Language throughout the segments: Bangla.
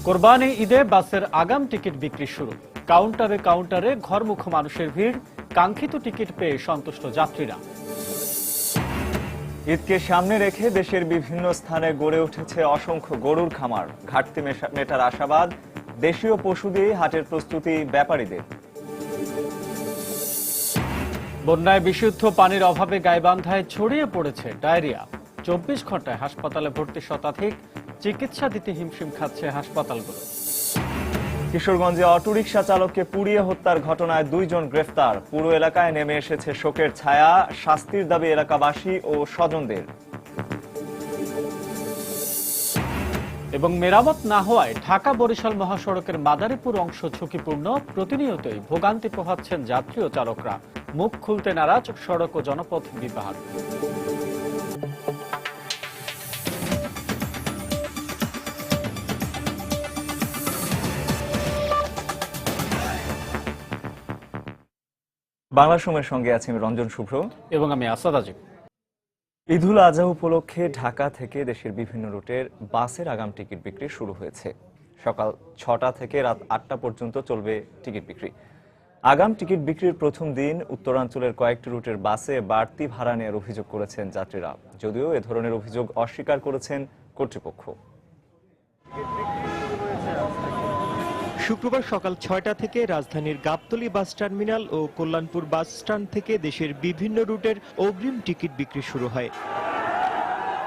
কোরবানি ঈদে বাসের আগাম টিকিট বিক্রি শুরু। কাউন্টারে কাউন্টারে ঘরমুখ মানুষের ভিড়, কাঙ্ক্ষিত টিকিট পেয়ে সন্তুষ্ট যাত্রীরা। ঈদকে সামনে রেখে দেশের বিভিন্ন স্থানে গড়ে উঠেছে অসংখ্য গরুর খামার। ঘাটতি মেটার আশাবাদ, দেশীয় পশু দিয়ে হাটের প্রস্তুতি ব্যাপারীদের। বন্যায় বিশুদ্ধ পানির অভাবে গাইবান্ধায় ছড়িয়ে পড়েছে ডায়রিয়া। 24 ঘন্টায় হাসপাতালে ভর্তি শতাধিক, চিকিৎসা দিতে হিমশিম খাচ্ছে হাসপাতালগুলো। কিশোরগঞ্জে অটোরিকশা চালককে পুড়িয়ে হত্যার ঘটনায় 2 জন গ্রেফতার। পুরো এলাকায় নেমে এসেছে শোকের ছায়া, শাস্তির দাবি এলাকাবাসী ও স্বজনদের। এবং মেরামত না হওয়ায় ঢাকা বরিশাল মহাসড়কের মাদারীপুর অংশ ঝুঁকিপূর্ণ। প্রতিনিয়তই ভোগান্তি পোহাচ্ছেন যাত্রী ও চালকরা। মুখ খুলতে নারাজ সড়ক ও জনপথ বিভাগ। বাংলা সময়ের সঙ্গে আছি আমি রঞ্জন শুভ্র এবং আমি আসাদ আজিব। ঈদুল আজহা উপলক্ষে ঢাকা থেকে দেশের বিভিন্ন রুটের বাসের আগাম টিকিট বিক্রি শুরু হয়েছে। সকাল 6টা থেকে রাত 8টা পর্যন্ত চলবে টিকিট বিক্রি। আগাম টিকিট বিক্রির প্রথম দিন উত্তরাঞ্চলের কয়েকটি রুটের বাসে বাড়তি ভাড়া নেওয়ার অভিযোগ করেছেন যাত্রীরা, যদিও এ ধরনের অভিযোগ অস্বীকার করেছেন কর্তৃপক্ষ। শুক্রবার সকাল 6টা থেকে রাজধানীর গাবতলী বাস টার্মিনাল ও কল্যাণপুর বাস স্ট্যান্ড থেকে দেশের বিভিন্ন রুটের অগ্রিম টিকিট বিক্রি শুরু হয়।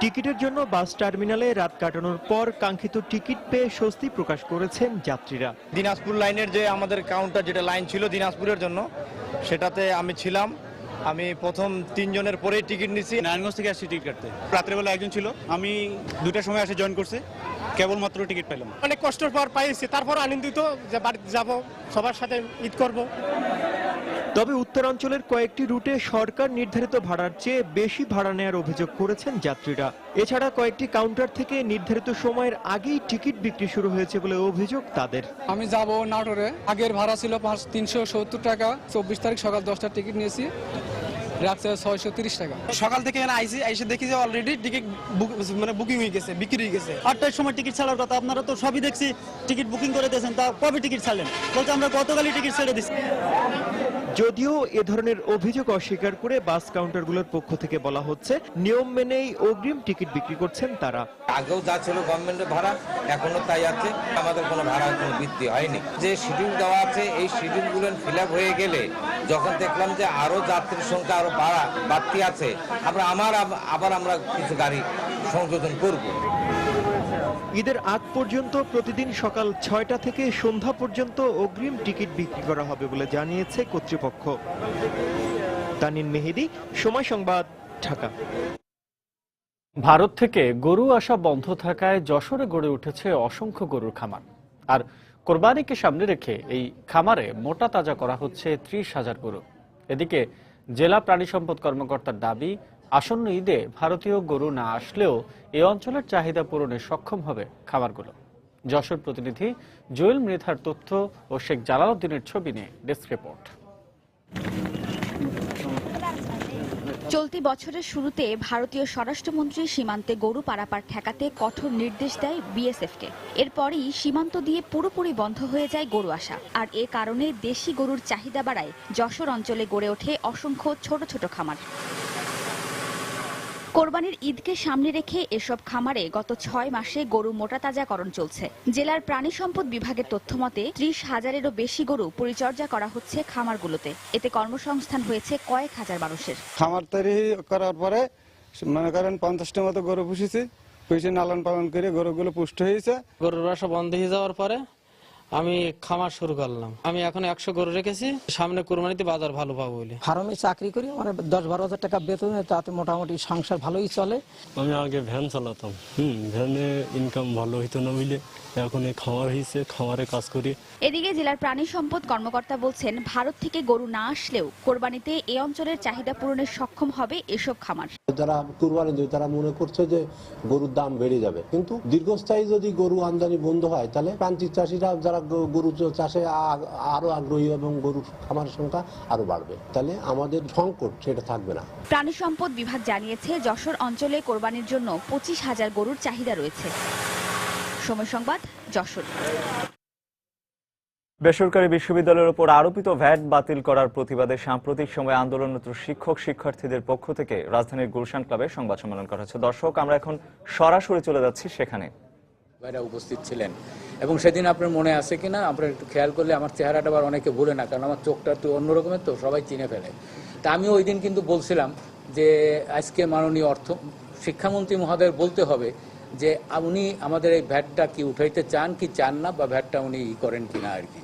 টিকিটের জন্য বাস টার্মিনালে রাত কাটানোর পর কাঙ্ক্ষিত টিকিট পেয়ে স্বস্তি প্রকাশ করেছেন যাত্রীরা। দিনাজপুর লাইনের যে আমাদের কাউন্টার যেটা লাইন ছিল দিনাজপুরের জন্য, সেটাতে আমি ছিলাম। আমি প্রথম 3 জনের পরেই টিকিট নিছি। নারায়ণগঞ্জ থেকে আসছি টিকিট কাটতে। রাত্রেবেলা একজন ছিল, আমি 2টার সময় এসে জয়েন করছে, কেবলমাত্র টিকিট পেলাম। অনেক কষ্টের পর পাইছি, তারপর আনন্দিত যে বাড়িতে যাব, সবার সাথে ঈদ করব। তবে উত্তরাঞ্চলের কয়েকটি রুটে সরকার নির্ধারিত ভাড়ার চেয়ে বেশি ভাড়া নেওয়ার অভিযোগ করেছেন যাত্রীরা। এছাড়া কয়েকটি কাউন্টার থেকে নির্ধারিত সময়ের আগেই টিকিট বিক্রি শুরু হয়েছে বলে অভিযোগ তাদের। আমি যাব নাটোরে, আগের ভাড়া ছিল 370 টাকা। 24 তারিখ সকাল 10টার টিকিট নিয়েছি, রাখছে 630 টাকা। সকাল থেকে এসে দেখি যে অলরেডি টিকিট বুকিং হয়ে গেছে, বিক্রি হয়ে গেছে। 8টার সময় টিকিট ছাড়ার কথা, আপনারা তো সবই দেখছি টিকিট বুকিং করে দিয়েছেন, তা কবে টিকিট ছাড়লেন? বলতে আমরা গতকালই টিকিট ছেড়ে দিচ্ছি। যদিও এ ধরনের অভিযোগ অস্বীকার করে বাস কাউন্টারগুলোর পক্ষ থেকে বলা হচ্ছে, নিয়ম মেনেই অগ্রিম টিকিট বিক্রি করছেন তারা। আগেও যা ছিল গভর্নমেন্টের ভাড়া এখনো তাই আছে, আমাদের কোনো ভাড়া কোনো বৃদ্ধি হয়নি। যে শিডিউল দেওয়া আছে এই শিডিউলগুলো ফিল আপ হয়ে গেলে যখন দেখলাম যে আরো যাত্রীর সংখ্যা আরো বাড়তি আছে, আমরা কিছু গাড়ি সংযোজন করব। ঈদের আগ পর্যন্ত প্রতিদিন সকাল 6টা থেকে সন্ধ্যা পর্যন্ত অগ্রিম টিকিট বিক্রি করা হবে বলে জানিয়েছে কর্তৃপক্ষ। তানিন মেহেদি, সময় সংবাদ, ঢাকা। ভারত থেকে গরু আসা বন্ধ থাকায় যশোরে গড়ে উঠেছে অসংখ্য গরুর খামার। আর কোরবানিকে সামনে রেখে এই খামারে মোটা তাজা করা হচ্ছে 30,000 গরু। এদিকে জেলা প্রাণী সম্পদ কর্মকর্তার দাবি, আসন্ন ঈদে ভারতীয় গরু না আসলেও এ অঞ্চলের চাহিদা পূরণে সক্ষম হবে খামারগুলো। যশোর প্রতিনিধি জুয়েল মৃধার তথ্য ও শেখ জালালউদ্দিনের ছবি নিয়ে ডেস্ক রিপোর্ট। চলতি বছরের শুরুতে ভারতীয় স্বরাষ্ট্রমন্ত্রী সীমান্তে গরু পারাপার ঠেকাতে কঠোর নির্দেশ দেয় বিএসএফকে। এরপরই সীমান্ত দিয়ে পুরোপুরি বন্ধ হয়ে যায় গরু আসা। আর এ কারণে দেশি গরুর চাহিদা বাড়ায় যশোর অঞ্চলে গড়ে ওঠে অসংখ্য ছোট ছোট খামার। কোরবানির ঈদকে সামনে রেখে এসব খামারে গত 6 মাসে গরু মোটাতাজাকরণ চলছে। জেলার প্রাণী সম্পদ বিভাগের তথ্যমতে 30,000-এরও বেশি গরু পরিচর্যা করা হচ্ছে খামারগুলোতে। এতে কর্মসংস্থান হয়েছে কয়েক হাজার মানুষের। খামার তৈরি করার পরে মনে করেন 50টা মতো গরু পুষেছি, পুষে লালন পালন করে গরুগুলো পুষ্ট হয়েছে। গরুর আসা বন্ধ হয়ে যাওয়ার পরে আমি খামার শুরু করলাম। আমি এখন 100 গরু রেখেছি, সামনে কুরবানিতে বাজার ভালো পাবো বলে। ফার্মে চাকরি করি, আমার 10-12 হাজার টাকা বেতন, তাতে মোটামুটি সংসার ভালোই চলে। আমি আগে ভ্যান চালাতাম, ভ্যানে ইনকাম ভালো হইতো না বুঝলে, এখন এই খামার হয়েছে, খামারে কাজ করি। এদিকে জেলার প্রাণী সম্পদ কর্মকর্তা বলছেন, ভারত থেকে গরু না আসলেও কোরবানিতে এই অঞ্চলের চাহিদা পূরণে সক্ষম হবে এসব খামার। যারা কুরবানি দেয় তারা মনে করছে যে গরুর দাম বেড়ে যাবে, কিন্তু দীর্ঘস্থায়ী যদি গরু আমদানি বন্ধ হয় তাহলে প্রান্তিক চাষিরা যারা গরু চাষে আরো আগ্রহী এবং গরুর খামার সংখ্যা আরো বাড়বে, তাহলে আমাদের সংকট সেটা থাকবে না। প্রাণী সম্পদ বিভাগ জানিয়েছে, যশোর অঞ্চলে কোরবানির জন্য 25,000 গরুর চাহিদা রয়েছে। সময় সংবাদ, যশোর। বেসরকারি বিশ্ববিদ্যালয়ের উপর আরোপিত ভ্যাট বাতিল করার প্রতিবাদে সাম্প্রতিক সময়ে আন্দোলনরত শিক্ষক শিক্ষার্থীদের পক্ষ থেকে রাজধানীর গুলশান ক্লাবে সংবাদ সম্মেলন করা হচ্ছে। দর্শক, আমরা এখন সরাসরি চলে যাচ্ছি সেখানে। ভাইরা উপস্থিত ছিলেন এবং সেদিন আপনার মনে আছে কিনা, আপনার একটু খেয়াল করলে আমার চেহারাটা আবার অনেকে ভুলে না, কারণ আমার চোখটা একটু অন্যরকমের, তো সবাই চিনে ফেলে। তা আমি ওই দিন কিন্তু বলছিলাম যে আজকে মাননীয় শিক্ষামন্ত্রী মহোদয় বলতে হবে যে উনি আমাদের এই ভ্যাটটা কি উঠাইতে চান কি চান না, বা ভ্যাটটা উনি করেন কিনা আর কি,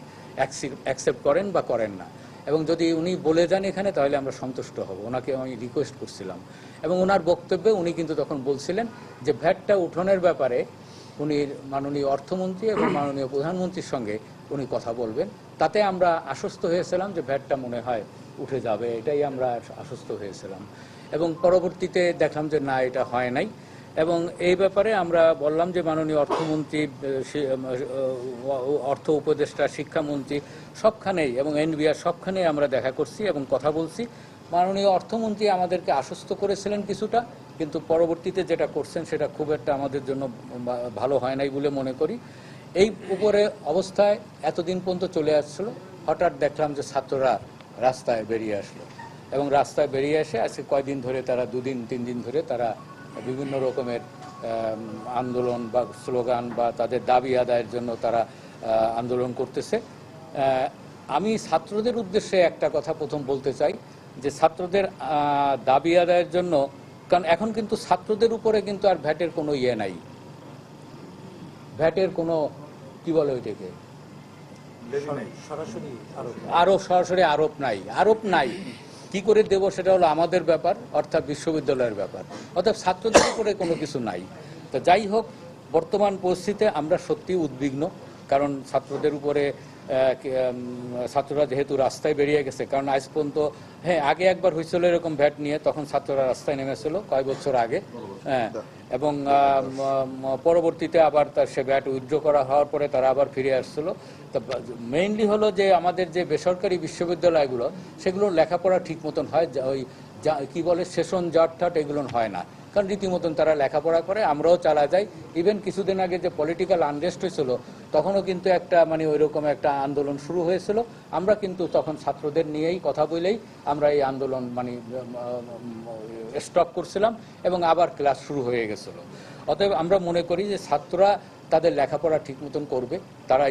অ্যাকসেপ্ট করেন বা করেন না। এবং যদি উনি বলে যান এখানে, তাহলে আমরা সন্তুষ্ট হব। ওনাকে আমি রিকোয়েস্ট করছিলাম এবং ওনার বক্তব্যে উনি কিন্তু তখন বলছিলেন যে ভ্যাটটা উঠানোর ব্যাপারে উনি মাননীয় অর্থমন্ত্রী এবং মাননীয় প্রধানমন্ত্রীর সঙ্গে উনি কথা বলবেন। তাতে আমরা আশ্বস্ত হয়েছিলাম যে ভ্যাটটা মনে হয় উঠে যাবে, এটাই আমরা আশ্বস্ত হয়েছিলাম। এবং পরবর্তীতে দেখলাম যে না, এটা হয় নাই। এবং এই ব্যাপারে আমরা বললাম যে মাননীয় অর্থমন্ত্রী, অর্থ উপদেষ্টা, শিক্ষামন্ত্রী সবখানেই এবং এনবিআর সবখানেই আমরা দেখা করছি এবং কথা বলছি। মাননীয় অর্থমন্ত্রী আমাদেরকে আশ্বস্ত করেছিলেন কিছুটা, কিন্তু পরবর্তীতে যেটা করছেন সেটা খুব একটা আমাদের জন্য ভালো হয় নাই বলে মনে করি। এই উপরে অবস্থায় এতদিন পর্যন্ত চলে আসছিল, হঠাৎ দেখলাম যে ছাত্ররা রাস্তায় বেরিয়ে আসলো এবং রাস্তায় বেরিয়ে এসে আজকে কয়দিন ধরে তারা 2 দিন 3 দিন ধরে তারা বিভিন্ন রকমের আন্দোলন বা স্লোগান বা তাদের দাবি আদায়ের জন্য তারা আন্দোলন করতেছে। আমি ছাত্রদের উদ্দেশ্যে একটা কথা প্রথম বলতে চাই যে ছাত্রদের দাবি আদায়ের জন্য, কারণ এখন কিন্তু ছাত্রদের উপরে কিন্তু আর ভ্যাটের কোনো ইয়ে নাই, ভ্যাটের কোনো কি বলে ওইটাকে সরাসরি আরোপ নাই। কি করে দেব সেটা হলো আমাদের ব্যাপার, অর্থাৎ বিশ্ববিদ্যালয়ের ব্যাপার, অর্থাৎ ছাত্রদের উপরে কোনো কিছু নাই। তো যাই হোক, বর্তমান পরিস্থিতিতে আমরা সত্যি উদ্বিগ্ন, কারণ ছাত্রদের উপরে ছাত্ররা যেহেতু রাস্তায় বেরিয়ে গেছে, কারণ আজ পর্যন্ত আগে একবার হয়েছিল এরকম ভ্যাট নিয়ে, তখন ছাত্ররা রাস্তায় নেমেছিল কয়েক বছর আগে, এবং পরবর্তীতে আবার সে ভ্যাট উইথড্র করা হওয়ার পরে তারা আবার ফিরে আসছিল। তো মেইনলি হলো যে আমাদের যে বেসরকারি বিশ্ববিদ্যালয়গুলো, সেগুলো লেখাপড়া ঠিক মতন হয়, ওই কি বলে সেশন জট এগুলো হয় না, কারণ রীতিমতন তারা লেখাপড়া করে, আমরাও চালা যাই। ইভেন কিছুদিন আগে যে পলিটিক্যাল আনরেস্ট হয়েছিল, তখনও কিন্তু একটা ওই রকম একটা আন্দোলন শুরু হয়েছিল। আমরা কিন্তু তখন ছাত্রদের নিয়েই কথা বলেই আমরা এই আন্দোলন স্টপ করছিলাম এবং আবার ক্লাস শুরু হয়ে গেছিল। অতএব আমরা মনে করি যে ছাত্ররা তাদের লেখাপড়া ঠিক মতন করবে, তারা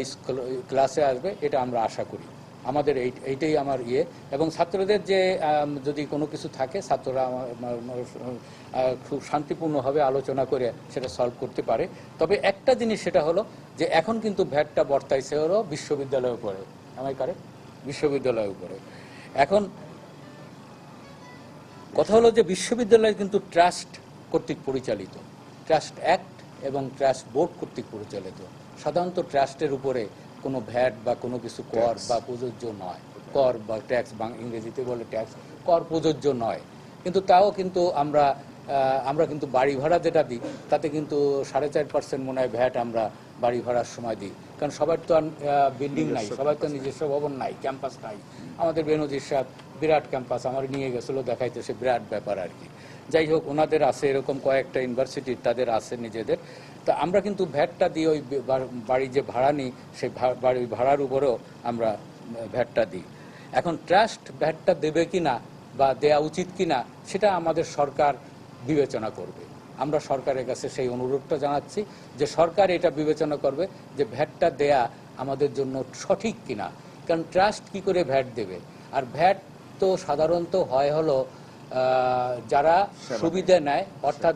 ক্লাসে আসবে, এটা আমরা আশা করি। আমাদের এইটাই আমার ইয়ে। এবং ছাত্রদের যে যদি কোনো কিছু থাকে, ছাত্ররা খুব শান্তিপূর্ণভাবে আলোচনা করে সেটা সলভ করতে পারে। তবে একটা জিনিস সেটা হলো যে এখন কিন্তু ভ্যাটটা বর্তাইছে হলো বিশ্ববিদ্যালয়ের উপরে, বিশ্ববিদ্যালয়ের উপরে। এখন কথা হলো যে বিশ্ববিদ্যালয় কিন্তু ট্রাস্ট কর্তৃক পরিচালিত, ট্রাস্ট অ্যাক্ট এবং ট্রাস্ট বোর্ড কর্তৃক পরিচালিত। সাধারণত ট্রাস্টের উপরে কোনো ভ্যাট বা কোনো কিছু কর বা প্রযোজ্য নয়, কর বা ট্যাক্স, ইংরেজিতে বলে ট্যাক্স, কর প্রযোজ্য নয়। কিন্তু তাও কিন্তু আমরা কিন্তু বাড়ি ভাড়া যেটা দিই, তাতে কিন্তু 4.5% মনে হয় ভ্যাট আমরা বাড়ি ভাড়ার সময় দিই, কারণ সবার তো বিল্ডিং নাই, সবার তো নিজস্ব ভবন নাই, ক্যাম্পাস নাই। আমাদের বেনজির সাহেব বিরাট ক্যাম্পাস আমার নিয়ে গেছিলো দেখাইতে, সে বিরাট ব্যাপার আর কি। যাই হোক, ওনাদের আছে এরকম কয়েকটা ইউনিভার্সিটির, তাদের আছে নিজেদের। তা আমরা কিন্তু ভ্যাটটা দিই, ওই বাড়ি যে ভাড়া নিই সেই বাড়ি ভাড়ার উপরেও আমরা ভ্যাটটা দিই। এখন ট্রাস্ট ভ্যাটটা দেবে কিনা বা দেয়া উচিত কিনা, সেটা আমাদের সরকার বিবেচনা করবে। আমরা সরকারের কাছে সেই অনুরোধটা জানাচ্ছি যে সরকার এটা বিবেচনা করবে যে ভ্যাটটা দেয়া আমাদের জন্য সঠিক কিনা। কারণ ট্রাস্ট কি করে ভ্যাট দেবে? আর ভ্যাট তো সাধারণত হয় হলো যারা সুবিধা নেয়, অর্থাৎ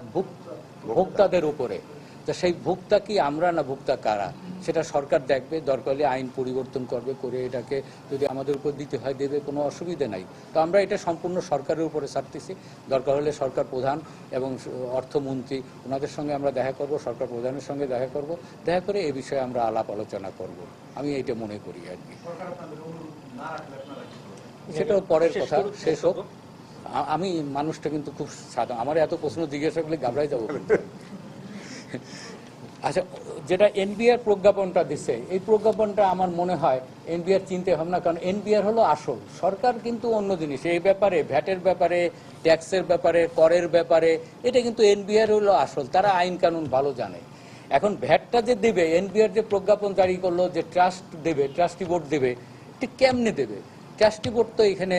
ভোক্তাদের উপরে। তো সেই ভোক্তা কি আমরা না ভোক্তা কারা, সেটা সরকার দেখবে, দরকার হলে আইন পরিবর্তন করবে, করে এটাকে যদি আমাদের উপর দিতে হয় দেবে, কোনো অসুবিধা নাই। তো আমরা এটা সম্পূর্ণ সরকারের উপরে ছাড়তেছি। দরকার হলে সরকার প্রধান এবং অর্থমন্ত্রী, ওনাদের সঙ্গে আমরা দেখা করব, সরকার প্রধানের সঙ্গে দেখা করব, দেখা করে এই বিষয়ে আমরা আলাপ আলোচনা করব। আমি এইটা মনে করি আর কি। সেটাও পরের কথা, শেষ হোক। আমি মানুষটা কিন্তু খুব সাদা, আমার এত প্রশ্ন জিজ্ঞাসা করলে ঘাবড়াই যাবো। আচ্ছা, যেটা এনবিআর প্রজ্ঞাপনটা দিছে, এই প্রজ্ঞাপনটা আমার মনে হয় এনবিআর চিন্তা ভাবনা, কারণ এনবিআর হলো আসল, সরকার কিন্তু অন্য জিনিস। এই ব্যাপারে, ভ্যাটের ব্যাপারে, ট্যাক্সের ব্যাপারে, করের ব্যাপারে, এটা কিন্তু এনবিআর হলো আসল, তারা আইন কানুন ভালো জানে। এখন ভ্যাটটা যে দেবে, এনবিআর যে প্রজ্ঞাপন জারি করলো যে ট্রাস্ট দেবে, ট্রাস্টি বোর্ড দেবে, এটা কেমনে দেবে? ট্রাস্টি বোর্ড তো এখানে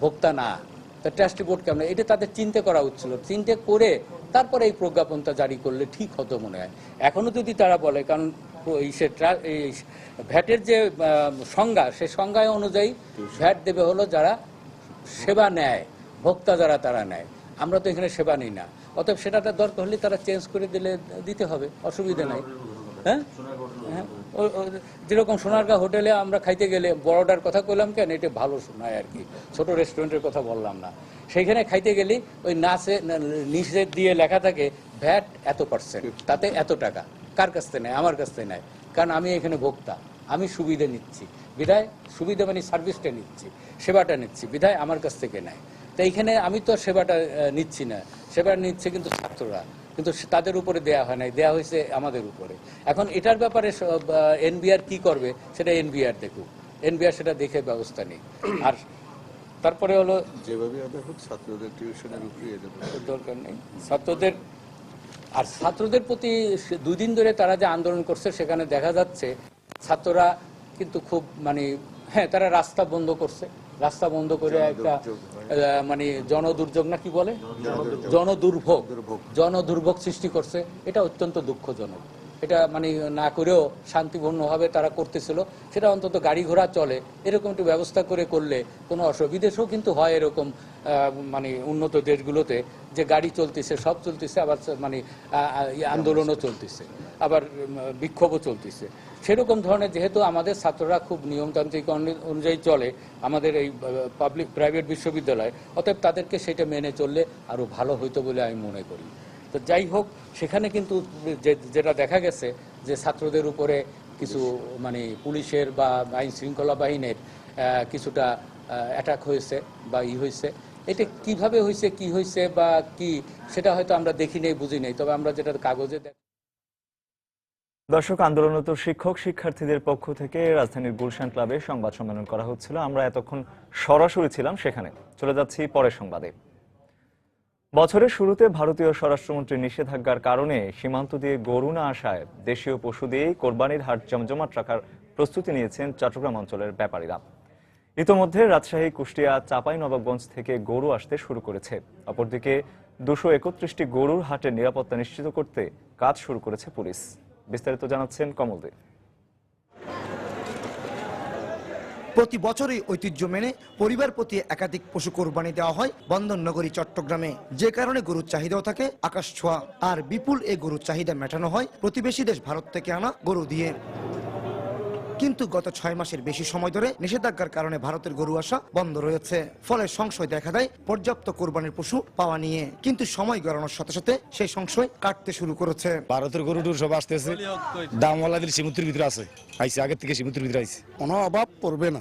ভোক্তা না, তা ট্রাস্টি বোর্ড কেমন? এটা তাদের চিন্তা করা উচিত, চিন্তা করে তারপরে এই প্রজ্ঞাপনটা জারি করলে ঠিক হতো মনে হয়। এখনো যদি তারা বলে, কারণ ভ্যাটের যে সংজ্ঞা, সেই সংজ্ঞা অনুযায়ী ভ্যাট দেবে হলো যারা সেবা নেয়, ভোক্তা যারা তারা নেয়। আমরা তো এখানে সেবা নিই না, অতএব সেটা দরকার হলে তারা চেঞ্জ করে দিতে হবে, অসুবিধা নাই। হ্যাঁ, যেরকম সোনারগাঁ হোটেলে আমরা খাইতে গেলে বড়টার কথা কইলাম কেন, এটা ভালো শোনায় আর কি, ছোট রেস্টুরেন্টের কথা বললাম না। সেইখানে খাইতে গেলে ওই নিচে দিয়ে লেখা থাকে ভ্যাট এত%, তাতে এত টাকা। কার কাছ থেকে নেয়? আমার কাছ থেকে নেয়, কারণ আমি এখানে ভোক্তা, আমি সুবিধা নিচ্ছি বিধায়, সুবিধা মানে সার্ভিসটা নিচ্ছি, সেবাটা নিচ্ছি বিধায় আমার কাছ থেকে নেয়। তো এইখানে আমি তো সেবাটা নিচ্ছি না, সেবা নিচ্ছে কিন্তু ছাত্ররা, কিন্তু তাদের উপরে দেয়া হয় নাই, দেয়া হয়েছে আমাদের উপরে। এখন এটার ব্যাপারে এনবিআর কি করবে সেটা এনবিআর দেখুক, এনবিআর সেটা দেখে ব্যবস্থা নেই। আর তারপরে হলো যেভাবে ছাত্রদের টিউশনের উপরে দরকার নেই ছাত্রদের, আর ছাত্রদের প্রতি 2 দিন ধরে তারা যে আন্দোলন করছে সেখানে দেখা যাচ্ছে ছাত্ররা কিন্তু খুব হ্যাঁ, তারা রাস্তা বন্ধ করছে, রাস্তা বন্ধ করে একটা জনদুর্যোগ না কি বলে, জনদুর্ভোগ সৃষ্টি করছে। এটা অত্যন্ত দুঃখজনক। এটা না করেও শান্তিপূর্ণভাবে তারা করতেছিল, সেটা অন্তত গাড়ি ঘোড়া চলে এরকম একটু ব্যবস্থা করলে কোনো অসুবিধা। বিদেশেও কিন্তু হয় এরকম, উন্নত দেশগুলোতে যে গাড়ি চলতেছে, সব চলতেছে, আবার আন্দোলনও চলতেছে, আবার বিক্ষোভও চলতেছে। সেরকম ধরনের, যেহেতু আমাদের ছাত্ররা খুব নিয়মতান্ত্রিক অনুযায়ী চলে আমাদের এই পাবলিক প্রাইভেট বিশ্ববিদ্যালয়, অতএব তাদেরকে সেটা মেনে চললে আরো ভালো হইতো বলে আমি মনে করি। তো যাই হোক, সেখানে কিন্তু যেটা দেখা গেছে যে ছাত্রদের উপরে কিছু পুলিশের বা আইন শৃঙ্খলা বাহিনীর কিছুটা অ্যাটাক হয়েছে বা হয়েছে। এটা কিভাবে হয়েছে, কি হয়েছে বা কি, সেটা হয়তো আমরা দেখি নেই, বুঝি নেই, তবে আমরা যেটা কাগজে দর্শক, আন্দোলনরত শিক্ষক শিক্ষার্থীদের পক্ষ থেকে রাজধানীর গুলশান ক্লাবে সংবাদ সম্মেলন করা হচ্ছিল। আমরা এতক্ষণ সরাসরি ছিলাম সেখানে। চলে যাচ্ছি পরের সংবাদে। বছরের শুরুতে ভারতীয় স্বরাষ্ট্রমন্ত্রীর নিষেধাজ্ঞার কারণে সীমান্ত দিয়ে গরু না আসায় দেশীয় পশু দিয়েই কোরবানির হাট জমজমাট রাখার প্রস্তুতি নিয়েছেন চট্টগ্রাম অঞ্চলের ব্যাপারীরা। ইতোমধ্যে রাজশাহী, কুষ্টিয়া, চাঁপাইনবাবগঞ্জ থেকে গরু আসতে শুরু করেছে। অপরদিকে 231টি গরুর হাটের নিরাপত্তা নিশ্চিত করতে কাজ শুরু করেছে পুলিশ। বিস্তারিত জানাচ্ছেন কমল দে। প্রতি বছরই ঐতিহ্য মেনে পরিবার প্রতি একাধিক পশু কোরবানি দেওয়া হয় বন্দরনগরী চট্টগ্রামে, যে কারণে গরুর চাহিদাও থাকে আকাশ ছোঁয়া। আর বিপুল এই গরুর চাহিদা মেটানো হয় প্রতিবেশী দেশ ভারত থেকে আনা গরু দিয়ে। কিন্তু গত 6 মাসের বেশি সময় ধরে নিষেধাজ্ঞার কারণে ভারতের গরু আসা বন্ধ রয়েছে। ফলে সংশয় দেখা দেয় পর্যাপ্ত কোরবানির পশু পাওয়া নিয়ে। কিন্তু সময় গড়ানোর সাথে সাথে সেই সংশয় কাটতে শুরু করেছে। ভারতের গরু টুর সব আসতেছে, দামওয়ালাদের সীমিতের ভিতরে আছে, আইসে আগের থেকে সীমিতের ভিতরে আইসে, কোনো অভাব পড়বে না।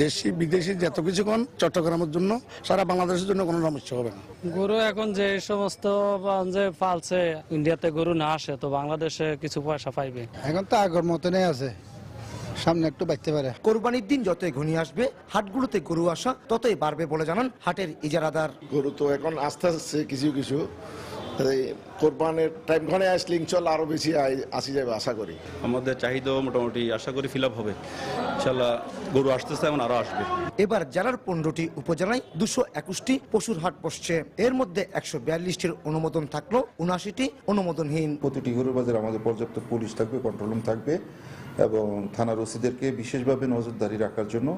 দেশি বিদেশি যত কিছু কোন চট্টগ্রামের জন্য, সারা বাংলাদেশের জন্য কোনো সমস্যা হবে না। গরু এখন যে সমস্ত যে পালছে, ইন্ডিয়াতে গরু না আসে তো বাংলাদেশে কিছু পয়সা পাইবে। এখন তো আগের মতনই আছে, সামনে একটু বাড়তে পারে। কোরবানির দিন যতই ঘনিয়ে আসবে হাটগুলোতে গরু আসা ততই বাড়বে বলে জানান হাটের ইজারাদার। গরু তো এখন আস্তে আস্তে কিছু কোরবানের টাইম ঘনে আসলে ইনশাল্লাহ আরো বেশি আসি যাবে আশা করি। আমাদের চাহিদা মোটামুটি আশা করি ফিল আপ হবে, ইনশাল্লাহ গরু আসতেছে, এখন আরো আসবে। এবার জেলার 15টি উপজেলায় 221টি পশুর হাট বসছে। এর মধ্যে 142টির অনুমোদন থাকলো, 79টি অনুমোদনহীন। প্রতিটি গরুর বাজারে আমাদের পর্যাপ্ত পুলিশ থাকবে, কন্ট্রোল রুম থাকবে এবং থানার ওসিদেরকে বিশেষভাবে নজরদারি রাখার জন্য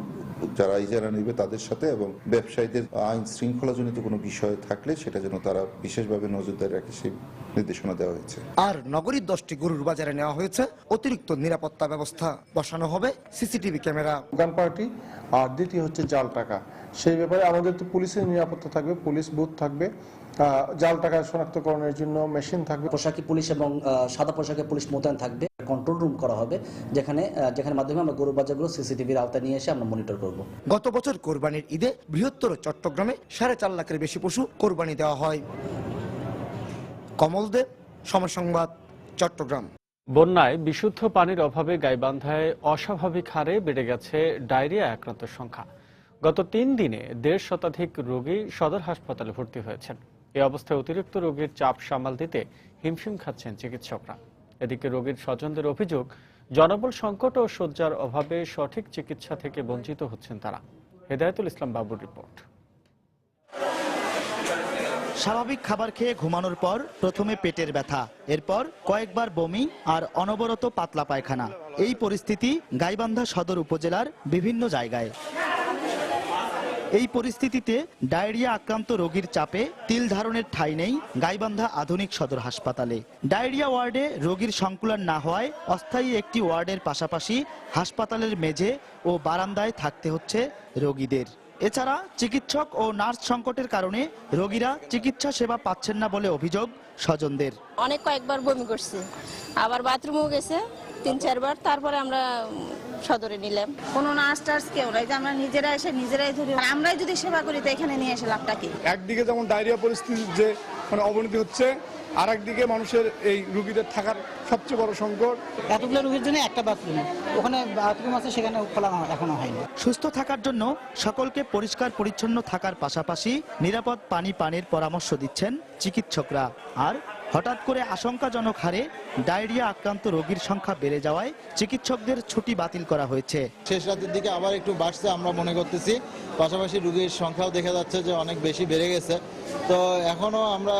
যারা ইজারা নেবে তাদের সাথে, এবং ব্যবসায়ীদের আইন শৃঙ্খলাজনিত কোনো বিষয় থাকলে সেটা যেন তারা বিশেষভাবে নজরদারি রাখে সেই নির্দেশনা দেওয়া হয়েছে। আর নগরীর 10টি গরুর বাজারে নেওয়া হয়েছে অতিরিক্ত নিরাপত্তা ব্যবস্থা, বসানো হবে সিসিটিভি ক্যামেরা। গান পার্টি আর দ্বিতীয় হচ্ছে জাল টাকা, সেই ব্যাপারে আমাদের তো পুলিশের নিরাপত্তা থাকবে, পুলিশ বুথ থাকবে, জাল টাকা শনাক্তকরণের জন্য মেশিন থাকবে, পোশাকি পুলিশ এবং সাদা পোশাকে পুলিশ মোতায়েন থাকবে, কন্ট্রোল রুম করা হবে যেখানে মাধ্যমে আমরা গরু বাজারগুলো সিসিটিভির আওতায় নিয়ে এসে আমরা মনিটর করব। গত বছর কোরবানির ঈদে বৃহত্তর চট্টগ্রামে 4.5 লাখের বেশি পশু কোরবানি দেওয়া হয়। কমল দে, সময় সংবাদ, চট্টগ্রাম। বন্যায় বিশুদ্ধ পানির অভাবে গাইবান্ধায় অস্বাভাবিক হারে বেড়ে গেছে ডায়রিয়া আক্রান্তের সংখ্যা। গত 3 দিনে 1.5 শতাধিক রোগী সদর হাসপাতালে ভর্তি হয়েছেন। এই অবস্থায় অতিরিক্ত রোগীর চাপ সামাল দিতে হিমশিম খাচ্ছেন চিকিৎসকরা। এদিকে রোগীর স্বজনদের অভিযোগ, জনবল সংকট ও শয্যার অভাবে সঠিক চিকিৎসা থেকে বঞ্চিত হচ্ছেন তারা। হেদায়েতুল ইসলাম বাবুর রিপোর্ট। স্বাভাবিক খাবার খেয়ে ঘুমানোর পর প্রথমে পেটের ব্যথা, এরপর কয়েকবার বমি আর অনবরত পাতলা পায়খানা। এই পরিস্থিতি গাইবান্ধা সদর উপজেলার বিভিন্ন জায়গায়। এই পরিস্থিতিতে ডায়রিয়া আক্রান্ত রোগীর চাপে তিল ধারণের ঠাঁই নেই গাইবান্ধা আধুনিক সদর হাসপাতালে। ডায়রিয়া ওয়ার্ডে রোগীর সংকুলান না হওয়ায় অস্থায়ী একটি ওয়ার্ডের পাশাপাশি হাসপাতালের মেঝে ও বারান্দায় থাকতে হচ্ছে রোগীদের। এছাড়া চিকিৎসক ও নার্স সংকটের কারণে রোগীরা চিকিৎসা সেবা পাচ্ছেন না বলে অভিযোগ স্বজনদের। অনেক কয়েকবার বমি করছে, আবার বাথরুমেও গেছে ৩-৪ বার, তারপরে আমরা সদরে নিলাম। কোনো নার্স টার্স কেউ নাই, যে আমরা নিজেরা এসে নিজেরাই ধরি। আমরাই যদি সেবা করি তো এখানে নিয়ে এসে লাভটা কি? একদিকে যেমন ডায়রিয়া পরিস্থিতির যে অবনতি হচ্ছে, আর একদিকে মানুষের এই রোগীদের থাকার সবচেয়ে বড় সংকট। এতগুলো রোগীর জন্য একটা বাথরুম, ওখানে বাথরুম আছে, সেখানে খোলা এখনো হয়নি। সুস্থ থাকার জন্য সকলকে পরিষ্কার পরিচ্ছন্ন থাকার পাশাপাশি নিরাপদ পানির পরামর্শ দিচ্ছেন চিকিৎসকরা। আর হঠাৎ করে আশঙ্কাজনক হারে ডায়রিয়া আক্রান্ত রোগীর সংখ্যা বেড়ে যাওয়ায় চিকিৎসকদের ছুটি বাতিল করা হয়েছে। শেষ রাতের দিকে আবার একটু বাড়ছে আমরা মনে করতেছি, পাশাপাশি রোগীর সংখ্যাও দেখা যাচ্ছে যে অনেক বেশি বেড়ে গেছে। তো এখনো আমরা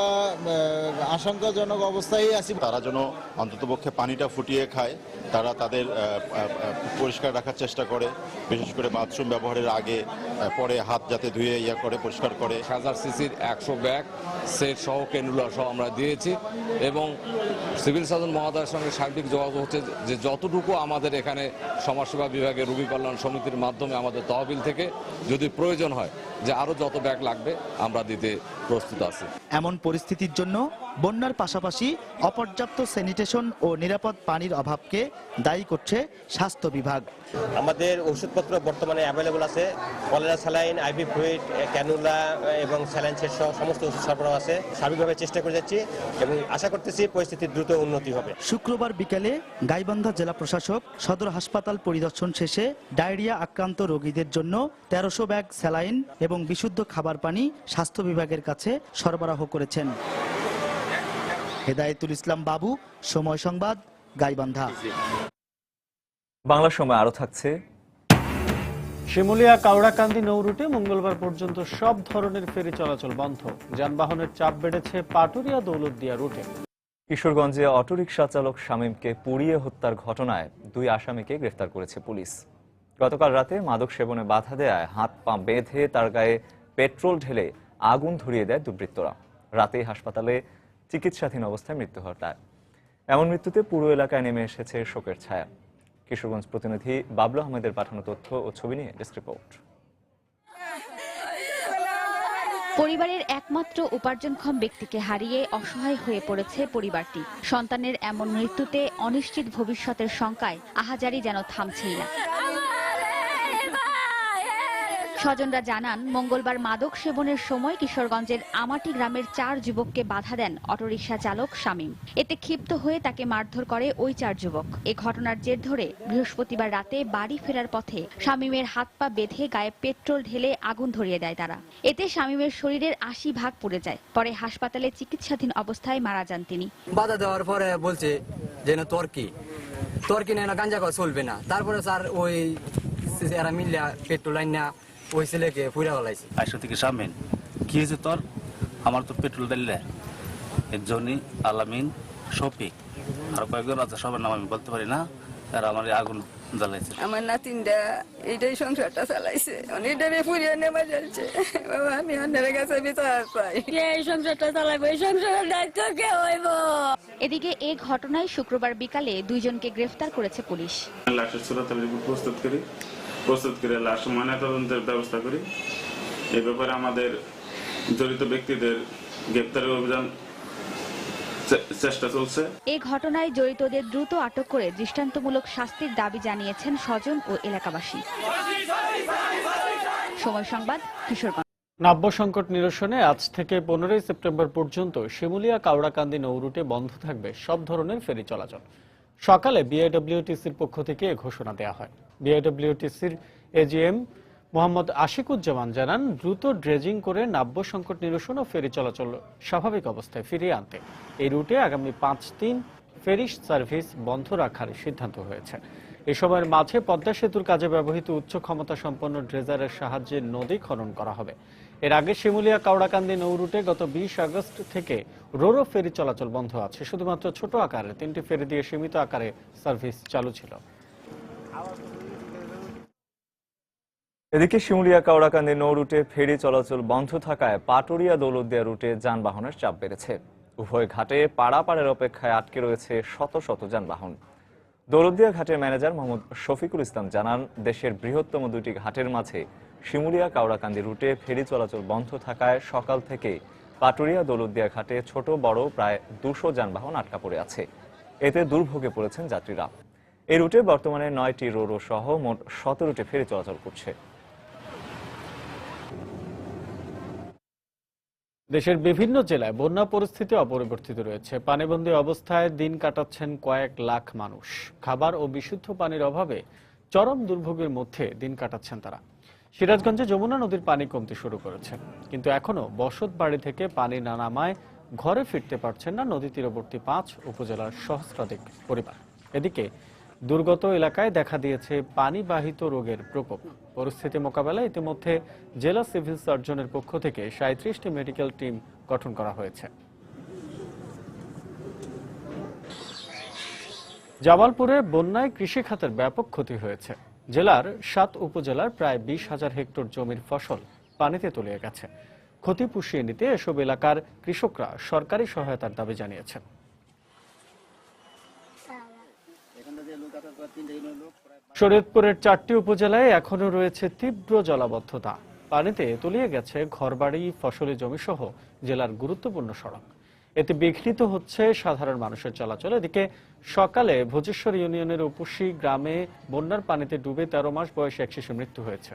আশঙ্কাজনক অবস্থায় আছি। তারা যেন অন্ততপক্ষে পানিটা ফুটিয়ে খায়, তারা তাদের পরিষ্কার রাখার চেষ্টা করে, বিশেষ করে বাথরুম ব্যবহারের আগে পরে হাত যাতে ধুয়ে করে পরিষ্কার করে। 1000 সিসির 100 ব্যাগ সেট সহ ক্যানুলা সহ আমরা দিয়েছি এবং সিভিল সার্জন মহোদয়ের সঙ্গে সার্বিক যোগাযোগ হচ্ছে যে যতটুকু আমাদের এখানে সমাজসেবা বিভাগের রোগী কল্যাণ সমিতির মাধ্যমে আমাদের তহবিল থেকে যদি প্রয়োজন হয় যে আরো যত ব্যাগ লাগবে আমরা দিতে প্রস্তুত আছি। এমন পরিস্থিতির জন্য বন্যার পাশাপাশি অপর্যাপ্ত স্যানিটেশন ও নিরাপদ পানির অভাবকে দায়ী করছে স্বাস্থ্য বিভাগ। আমাদের ওষুধপত্র বর্তমানে অ্যাভেলেবল আছে, cholera saline, IV fluid, cannula এবং স্যালাইন সেট সহ সমস্ত ওষুধ সরবরাহ আছে। সার্বিকভাবে চেষ্টা করে যাচ্ছি এবং আশা করতেছি পরিস্থিতির দ্রুত উন্নতি হবে। শুক্রবার বিকেলে গাইবান্ধা জেলা প্রশাসক সদর হাসপাতাল পরিদর্শন শেষে ডায়রিয়া আক্রান্ত রোগীদের জন্য 1300 ব্যাগ স্যালাইন এবং বিশুদ্ধ খাবার পানি স্বাস্থ্য বিভাগের কাছে সরবরাহ করেছেন। হেদায়েতুল ইসলাম বাবু, সময় সংবাদ, গাইবান্ধা। বাংলা সময় আরো থাকছে। শিমুলিয়া কাউড়াকান্দি নৌ রুটে মঙ্গলবার পর্যন্ত সব ধরনের ফেরি চলাচল বন্ধ। যানবাহনের চাপ বেড়েছে পাটুরিয়া দৌলতদিয়া রুটে। কিশোরগঞ্জে অটোরিকশা চালক শামীমকে পুড়িয়ে হত্যার ঘটনায় 2 আসামিকে গ্রেফতার করেছে পুলিশ। গতকাল রাতে মাদক সেবনে বাধা দেয়ায় হাত পা বেঁধে তার গায়ে পেট্রোল ঢেলে আগুন ধরিয়ে দেয় দুর্বৃত্তরা। রাতেই হাসপাতালে চিকিৎসাধীন অবস্থায় মৃত্যু হয় তার। এমন মৃত্যুতে পুরো এলাকায় নেমে এসেছে শোকের ছায়া। কিশোরগঞ্জ প্রতিনিধি বাবলু আহমেদের পাঠানো তথ্য ও ছবি নিয়ে ডেস্ক রিপোর্ট। পরিবারের একমাত্র উপার্জনক্ষম ব্যক্তিকে হারিয়ে অসহায় হয়ে পড়েছে পরিবারটি। সন্তানের এমন মৃত্যুতে অনিশ্চিত ভবিষ্যতের শঙ্কায় আহাজারি যেন থামছেই না। স্বজনরা জানান, মঙ্গলবার মাদক সেবনের সময় কিশোরগঞ্জের আমাটি গ্রামের 4 যুবককে বাধা দেন অটোরিকশা চালক শামীম। এতে ক্ষিপ্ত হয়ে তাকে মারধর করে ওই 4 যুবক। এ ঘটনার জের ধরে বৃহস্পতিবার রাতে বাড়ি ফেরার পথে শামীমের হাত পা বেঁধে গায়ে পেট্রোল ঢেলে আগুন ধরিয়ে দেয় তারা। এতে শামীমের শরীরের 80 ভাগ পুড়ে যায়। পরে হাসপাতালে চিকিৎসাধীন অবস্থায় মারা যান তিনি। বাধা দেওয়ার পরে বলছে যে না তর্কি না গাঞ্জা খাওয়া চলবে না। তারপরে স্যার ওই এরা মিলিয়া পেট্রোল লাইন না ওই ছেলেকে পুরা গলাইছে। আইসো থেকে সামনে কি হয়েছে তোর? আমার তো পেট্রোল দিলে এর জন্যই আলামিন, শফিক আর কয়েকজন আছে, সবার নাম আমি বলতে পারি না, আর আমার আগুন জ্বালাইছে। আমার নাতিনটা এইটাই সংসারটা চালাইছে, এটারে পুরিয়ে নেমে যাচ্ছে। বাবা আমি অন্যের কাছে বিচার পাই, এই সংসারটা চালাইবো, এই সংসারের দায়িত্ব কে হইব? এদিকে এ ঘটনায় শুক্রবার বিকালে 2 জনকে গ্রেফতার করেছে পুলিশ। লাশের সুরতাল রিপোর্ট প্রস্তুত করে লাশ ময়নাতদন্তের ব্যবস্থা করি। এই ব্যাপারে আমাদের জড়িত ব্যক্তিদের গ্রেফতারের অভিযান চেষ্টা চলছে। এই ঘটনায় জড়িতদের দ্রুত আটক করে দৃষ্টান্তমূলক শাস্তির দাবি জানিয়েছেন স্বজন ও এলাকাবাসী। সময় সংবাদ, কিশোরগঞ্জ। নাব্য সংকট নিরসনে আজ থেকে 15 সেপ্টেম্বর পর্যন্ত শিমুলিয়া কাউড়াকান্দি নৌ রুটে বন্ধ থাকবে সব ধরনের ফেরি চলাচল। সকালে বিআইডব্লিউটিসির পক্ষ থেকে ঘোষণা দেওয়া হয়। বিআইডব্লিউটিসির এজিএম মোহাম্মদ আশিকুজ্জামান জানান, দ্রুত ড্রেজিং করে নাব্য সংকট নিরসন ও ফেরি চলাচল স্বাভাবিক অবস্থায় ফিরিয়ে আনতে এই রুটে আগামী 5 দিন ফেরি সার্ভিস বন্ধ রাখার সিদ্ধান্ত হয়েছে। এ সময়ের মাঝে পদ্মা সেতুর কাজে ব্যবহৃত উচ্চ ক্ষমতা সম্পন্ন ড্রেজারের সাহায্যে নদী খনন করা হবে। এর আগে শিমুলিয়া কাওড়াকান্দি নৌ রুটে গত 20 আগস্ট থেকে রোরো ফেরি চলাচল বন্ধ আছে। শুধুমাত্র ছোট আকারে 3টি ফেরি দিয়ে সীমিত আকারে সার্ভিস চালু ছিল। এদিকে শিমুলিয়া কাওড়াকান্দি নৌ রুটে ফেরি চলাচল বন্ধ থাকায় পাটুরিয়া দৌলতদিয়া রুটে যানবাহনের চাপ বেড়েছে। উভয় ঘাটে পারাপারের অপেক্ষায় আটকে রয়েছে শত শত যানবাহন। দৌলতদিয়া ঘাটের ম্যানেজার মোহাম্মদ শফিকুল ইসলাম জানান, দেশের বৃহত্তম দুটি ঘাটের মাঝে শিমুলিয়া কাওড়াকান্দি রুটে ফেরি চলাচল বন্ধ থাকায় সকাল থেকে পাটুরিয়া দৌলতদিয়া ঘাটে ছোট বড় প্রায় 200 যানবাহন আটকা পড়ে আছে। এতে দুর্ভোগে পড়েছেন যাত্রীরা। এই রুটে বর্তমানে 9টি রোরো সহ মোট 17টি ফেরি চলাচল করছে। দেশের বিভিন্ন জেলায় বন্যা পরিস্থিতি অপরিবর্তিত রয়েছে। পানিবন্দী অবস্থায় দিন কাটাচ্ছেন কয়েক লাখ মানুষ। খাবার ও বিশুদ্ধ পানির অভাবে চরম দুর্ভোগের মধ্যে দিন কাটাচ্ছেন তারা। সিরাজগঞ্জে যমুনা নদীর পানি কমতে শুরু করেছে, কিন্তু এখনো বসত বাড়ি থেকে পানি না নামায় ঘরে ফিরতে পারছেন না নদী তীরবর্তী 5 উপজেলার সহস্রাধিক পরিবার। এদিকে দুর্গত এলাকায় দেখা দিয়েছে পানিবাহিত রোগের প্রকোপ। পরিস্থিতি মোকাবেলায় ইতিমধ্যে জেলা সিভিল সার্জনের পক্ষ থেকে 37টি মেডিকেল টিম গঠন করা হয়েছে। জামালপুরে বন্যায় কৃষি খাতের ব্যাপক ক্ষতি হয়েছে। জেলার 7 উপজেলার প্রায় 20,000 হেক্টর জমির ফসল পানিতে তলিয়ে গেছে। ক্ষতি পুষিয়ে নিতে এসব এলাকার কৃষকরা সরকারি সহায়তার দাবি জানিয়েছেন। শরীয়তপুরের 4টি উপজেলায় এখনো রয়েছে তীব্র জলাবদ্ধতা। পানিতে তলিয়ে গেছে ঘরবাড়ি, ফসলি জমি সহ জেলার গুরুত্বপূর্ণ সড়ক। এতে বিঘ্নিত হচ্ছে সাধারণ মানুষের চলাচল। এদিকে সকালে ভোজেশ্বর ইউনিয়নের উপসী গ্রামে বন্যার পানিতে ডুবে 13 মাস বয়সী এক শিশুর মৃত্যু হয়েছে।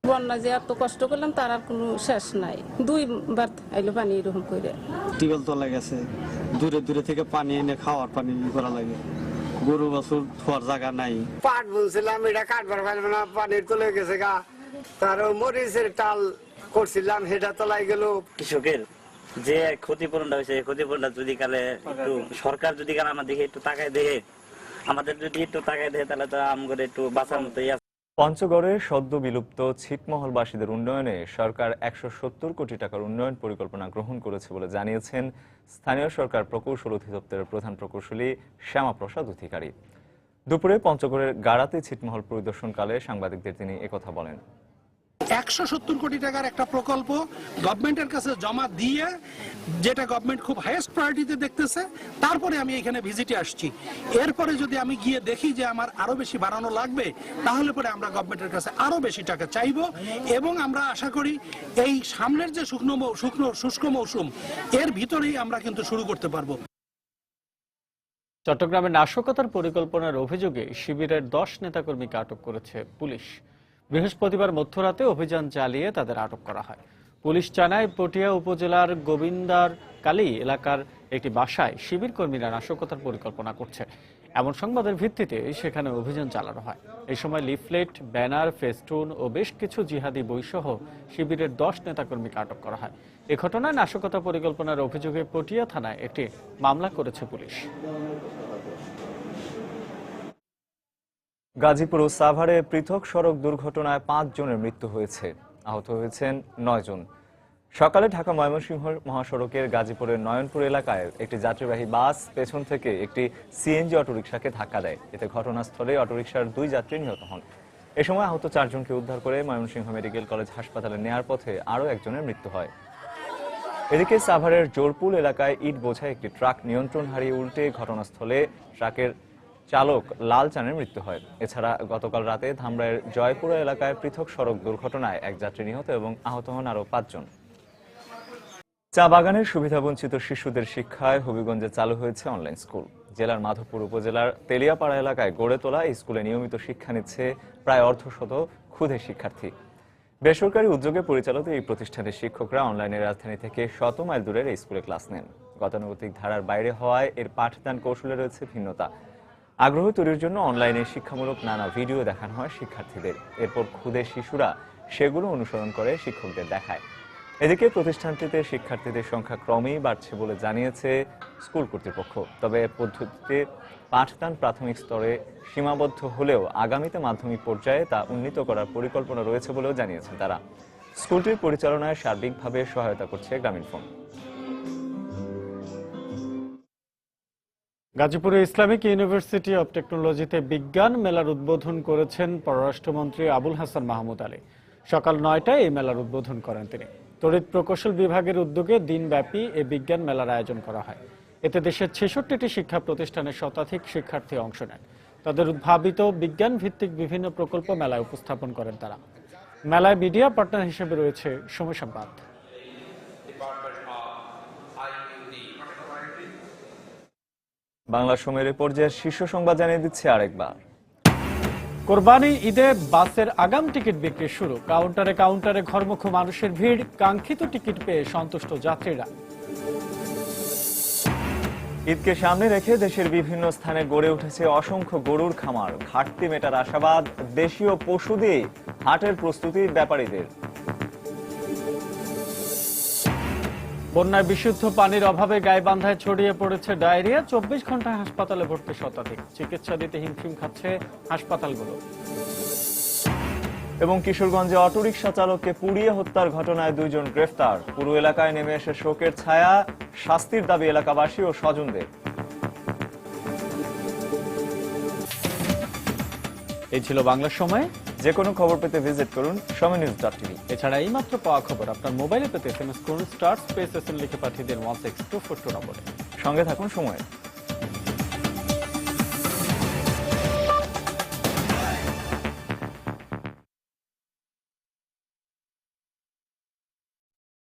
বন্যা যে এত কষ্ট করলাম তার আর কোনো শেষ নাই। 2বার আইলো পানি এরকম করে। টিউবওয়েল তোলা গেছে, দূরে দূরে থেকে পানি এনে খাওয়ার পানি করা লাগে। গরু বাছুর ধোয়ার জায়গা নাই। পাট বুনছিলাম, এটা কাটবার পারবে না, পানির তলে গেছে গা। তার মরিচের টাল করছিলাম, সেটা তলাই গেল। কৃষকের যে ক্ষতিপূরণটা হয়েছে, ক্ষতিপূরণটা যদি কালে একটু সরকার যদি কালে আমাদের একটু তাকায় দেয়, আমাদের যদি একটু তাকায় দেয়, তাহলে তো আমাদের একটু বাঁচার মতোই আছে। পঞ্চগড়ে সদ্য বিলুপ্ত ছিটমহলবাসীদের উন্নয়নে সরকার 170 কোটি টাকার উন্নয়ন পরিকল্পনা গ্রহণ করেছে বলে জানিয়েছেন স্থানীয় সরকার প্রকৌশল অধিদপ্তরের প্রধান প্রকৌশলী শ্যামাপ্রসাদ অধিকারী। দুপুরে পঞ্চগড়ের গাড়াতে ছিটমহল পরিদর্শনকালে সাংবাদিকদের তিনি একথা বলেন। 170 কোটি টাকার একটা প্রকল্প গভর্নমেন্টের কাছে জমা দিয়ে, যেটা গভর্নমেন্ট খুব হাইয়েস্ট প্রায়োরিটিতে দেখতেছে, তারপরে আমি এখানে ভিজিটে আসছি। এরপরে যদি আমি গিয়ে দেখি যে আমার আরো বেশি বাড়ানো লাগবে, তাহলে পরে আমরা গভর্নমেন্টের কাছে আরো বেশি টাকা চাইবো এবং আমরা আশা করি এই সামনের যে শুষ্ক মৌসুম, এর ভিতরেই আমরা কিন্তু শুরু করতে পারবো। চট্টগ্রামে নাশকতার পরিকল্পনার অভিযোগে শিবিরের 10 নেতাকর্মীকে আটক করেছে পুলিশ। বৃহস্পতিবার মধ্যরাতে অভিযান চালিয়ে তাদের আটক করা হয়। পুলিশ জানায়, পটিয়া উপজেলার গোবিন্দার কালী এলাকার একটি বাসায় শিবির কর্মীরা নাশকতার পরিকল্পনা করছে। এমন সংবাদের ভিত্তিতে সেখানে অভিযান চালানো হয়। এই সময় লিফলেট, ব্যানার, ফেস্টুন ও বেশ কিছু জিহাদি বইসহ শিবিরের 10 নেতাকর্মীকে আটক করা হয়। এ ঘটনায় নাশকতা পরিকল্পনার অভিযোগে পটিয়া থানায় একটি মামলা করেছে পুলিশ। গাজীপুর ও সাভারে পৃথক সড়ক দুর্ঘটনায় 5 জনের মৃত্যু হয়েছে, আহত হয়েছেন 9 জন। সকালে ঢাকা ময়মনসিংহ মহাসড়কের গাজীপুরের নয়নপুর এলাকায় একটি যাত্রীবাহী বাস পেছন থেকে একটি সিএনজি অটোরিকশাকে ধাক্কা দেয়। এতে ঘটনাস্থলে অটোরিকশার 2 যাত্রী নিহত হন। এ সময় আহত 4 জনকে উদ্ধার করে ময়মনসিংহ মেডিকেল কলেজ হাসপাতালে নেয়ার পথে আরও একজনের মৃত্যু হয়। এদিকে সাভারের জোরপুল এলাকায় ইট বোঝায় একটি ট্রাক নিয়ন্ত্রণ হারিয়ে উল্টে ঘটনাস্থলে ট্রাকের চালক লাল চানের মৃত্যু হয়। এছাড়া গতকাল রাতে ধামরাইয়ের জয়পুরা এলাকায় পৃথক সড়ক দুর্ঘটনায় 1 যাত্রী নিহত এবং আহত হন আরও 5 জন। চা বাগানের সুবিধাবঞ্চিত শিশুদের শিক্ষায় হবিগঞ্জে চালু হয়েছে অনলাইন স্কুল। জেলার মাধবপুর উপজেলার তেলিয়াপাড়া এলাকায় গড়ে তোলা এই স্কুলে নিয়মিত শিক্ষা নিচ্ছে প্রায় অর্ধশত ক্ষুদে শিক্ষার্থী। বেসরকারি উদ্যোগে পরিচালিত এই প্রতিষ্ঠানের শিক্ষকরা অনলাইনে রাজধানী থেকে 100 মাইল দূরের এই স্কুলে ক্লাস নেন। গতানুগতিক ধারার বাইরে হওয়ায় এর পাঠদান কৌশলে রয়েছে ভিন্নতা। আগ্রহ তৈরির জন্য অনলাইনে শিক্ষামূলক নানা ভিডিও দেখানো হয় শিক্ষার্থীদের। এরপর ক্ষুদে শিশুরা সেগুলো অনুসরণ করে শিক্ষকদের দেখায়। এদিকে প্রতিষ্ঠানটিতে শিক্ষার্থীদের সংখ্যা ক্রমেই বাড়ছে বলে জানিয়েছে স্কুল কর্তৃপক্ষ। তবে পদ্ধতিতে পাঠদান প্রাথমিক স্তরে সীমাবদ্ধ হলেও আগামীতে মাধ্যমিক পর্যায়ে তা উন্নীত করার পরিকল্পনা রয়েছে বলেও জানিয়েছেন তারা। স্কুলটির পরিচালনায় সার্বিকভাবে সহায়তা করছে গ্রামীণফোন। গাজীপুরে ইসলামিক ইউনিভার্সিটি অব টেকনোলজিতে বিজ্ঞান মেলার উদ্বোধন করেছেন পররাষ্ট্রমন্ত্রী আবুল হাসান মাহমুদ আলী। সকাল 9টায় এই মেলার উদ্বোধন করেন তিনি। তড়িৎ প্রকৌশল বিভাগের উদ্যোগে দিনব্যাপী এই বিজ্ঞান মেলার আয়োজন করা হয়। এতে দেশের 66টি শিক্ষা প্রতিষ্ঠানের শতাধিক শিক্ষার্থী অংশ নেন। তাদের উদ্ভাবিত বিজ্ঞান ভিত্তিক বিভিন্ন প্রকল্প মেলায় উপস্থাপন করেন তারা। মেলায় মিডিয়া পার্টনার হিসেবে রয়েছে সময় সংবাদ। বাংলা সময়ের পর্যায়ে শীর্ষ সংবাদ জানিয়ে দিচ্ছে আরেকবার। কোরবানি ঈদে বাসের আগাম টিকিট বিক্রি শুরু। কাউন্টারে কাউন্টারে ঘরমুখো মানুষের ভিড়। কাঙ্ক্ষিত টিকিট পেয়ে সন্তুষ্ট যাত্রীরা। ঈদকে সামনে রেখে দেশের বিভিন্ন স্থানে গড়ে উঠেছে অসংখ্য গরুর খামার। ঘাটতি মেটার আশাবাদ, দেশীয় পশু দিয়ে হাটের প্রস্তুতি ব্যাপারীদের। বন্যায় বিশুদ্ধ পানির অভাবে গাইবান্ধায় ছড়িয়ে পড়েছে ডায়রিয়া। 24 ঘন্টায় হাসপাতালে ভর্তি শতাধিক। চিকিৎসা দিতে হিমশিম খাচ্ছে হাসপাতালগুলো। এবং কিশোরগঞ্জে অটোরিকশা চালককে পুড়িয়ে হত্যার ঘটনায় 2 জন গ্রেফতার। পুরো এলাকায় নেমে এসে শোকের ছায়া। শাস্তির দাবি এলাকাবাসী ও স্বজনদের। এই ছিল বাংলা সময়। যে কোনো খবর পেতে ভিজিট করুন সময়নিউজ.tv। এছাড়া এই মাত্র পাওয়া খবর আপনার মোবাইলে পেতে SMS করুন *SN লিখে পাঠিয়ে দিন 16242 নম্বরে। সঙ্গে থাকুন সময়।